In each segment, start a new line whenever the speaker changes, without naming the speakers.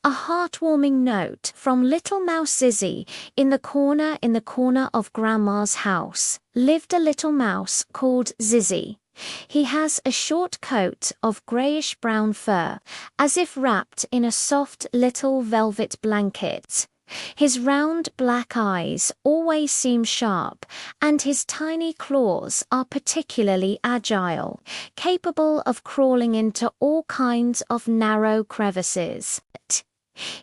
A heartwarming note from little mouse Zizzy. In the corner of Grandma's house, lived a little mouse called Zizzy. He has a short coat of grayish-brown fur, as if wrapped in a soft little velvet blanket. His round black eyes always seem sharp, and his tiny claws are particularly agile, capable of crawling into all kinds of narrow crevices.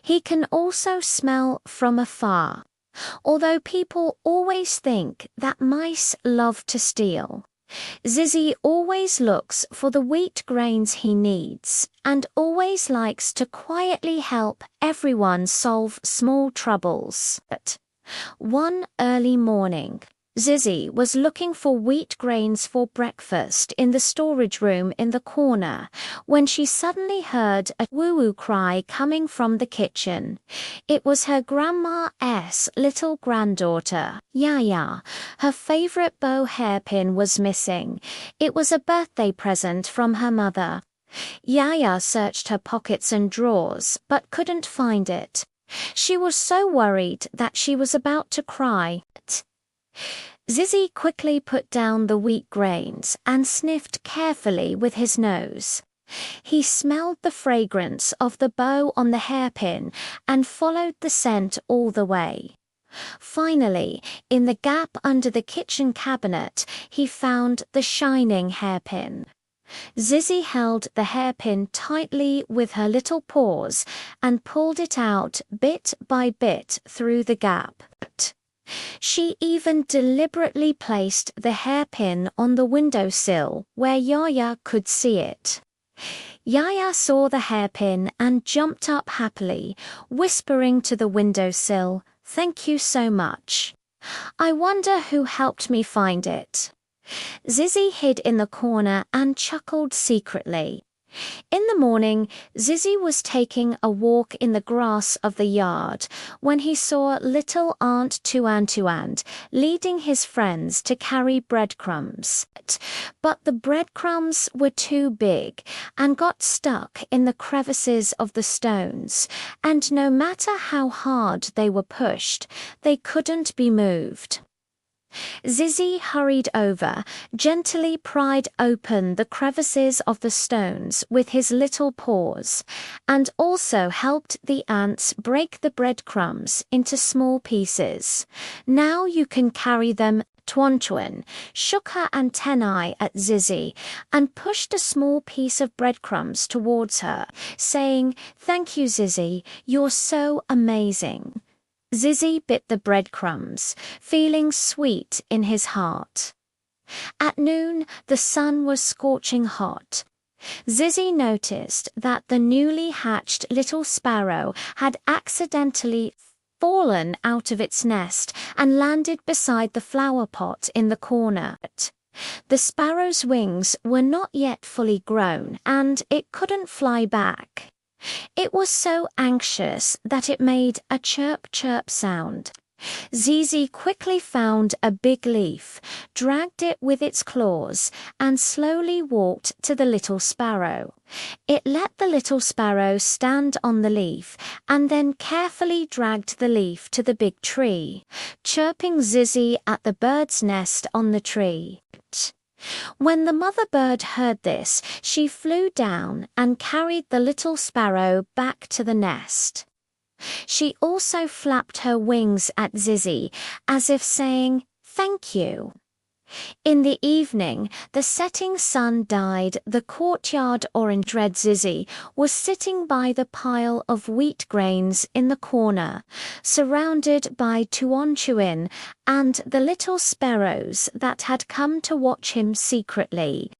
He can also smell from afar, although people always think that mice love to steal. Zizzy always looks for the wheat grains he needs, and always likes to quietly help everyone solve small troubles. One early morning, Zizzy was looking for wheat grains for breakfast in the storage room in the corner when she suddenly heard a woo-woo cry coming from the kitchen. It was her grandma's little granddaughter, Yaya. Her favorite bow hairpin was missing. It was a birthday present from her mother. Yaya searched her pockets and drawers, but couldn't find it. She was so worried that she was about to cry. Zizzy quickly put down the wheat grains and sniffed carefully with his nose. He smelled the fragrance of the bow on the hairpin and followed the scent all the way. Finally, in the gap under the kitchen cabinet, he found the shining hairpin. Zizzy held the hairpin tightly with her little paws and pulled it out bit by bit through the gap. She even deliberately placed the hairpin on the windowsill where Yaya could see it. Yaya saw the hairpin and jumped up happily, whispering to the windowsill, "Thank you so much. I wonder who helped me find it." Zizzy hid in the corner and chuckled secretly. In the morning, Zizzy was taking a walk in the grass of the yard when he saw little Aunt Tuan leading his friends to carry breadcrumbs. But the breadcrumbs were too big and got stuck in the crevices of the stones, and no matter how hard they were pushed, they couldn't be moved. Zizzy hurried over, gently pried open the crevices of the stones with his little paws, and also helped the ants break the breadcrumbs into small pieces. "Now you can carry them." Tuan shook her antennae at Zizzy and pushed a small piece of breadcrumbs towards her, saying, "Thank you, Zizzy, you're so amazing." Zizzy bit the breadcrumbs, feeling sweet in his heart. At noon, the sun was scorching hot. Zizzy noticed that the newly hatched little sparrow had accidentally fallen out of its nest and landed beside the flower pot in the corner. The sparrow's wings were not yet fully grown, and it couldn't fly back. It was so anxious that it made a chirp-chirp sound. Zizzy quickly found a big leaf, dragged it with its claws, and slowly walked to the little sparrow. It let the little sparrow stand on the leaf, and then carefully dragged the leaf to the big tree, chirping Zizzy at the bird's nest on the tree. When the mother bird heard this, she flew down and carried the little sparrow back to the nest. She also flapped her wings at Zizzy, as if saying, "Thank you." In the evening, the setting sun dyed the courtyard orange. Red Zizzy was sitting by the pile of wheat grains in the corner, surrounded by Tuan and the little sparrows that had come to watch him secretly.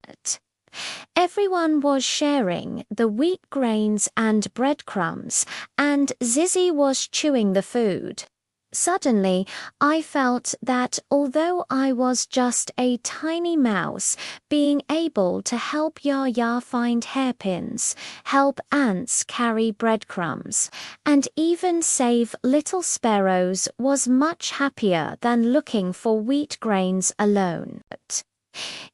Everyone was sharing the wheat grains and breadcrumbs, and Zizzy was chewing the food. Suddenly, I felt that although I was just a tiny mouse, being able to help Yaya find hairpins, help ants carry breadcrumbs, and even save little sparrows was much happier than looking for wheat grains alone.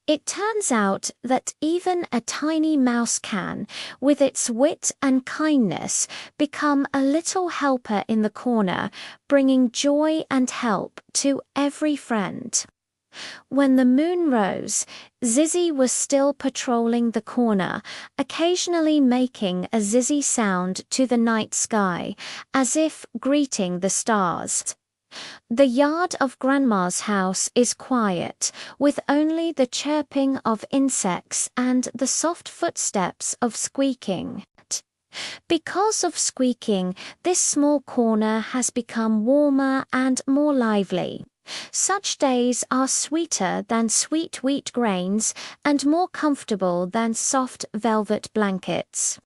It turns out that even a tiny mouse can, with its wit and kindness, become a little helper in the corner, bringing joy and help to every friend. When the moon rose, Zizzy was still patrolling the corner, occasionally making a zizzy sound to the night sky, as if greeting the stars. The yard of Grandma's house is quiet, with only the chirping of insects and the soft footsteps of squeaking. Because of squeaking, this small corner has become warmer and more lively. Such days are sweeter than sweet wheat grains and more comfortable than soft velvet blankets.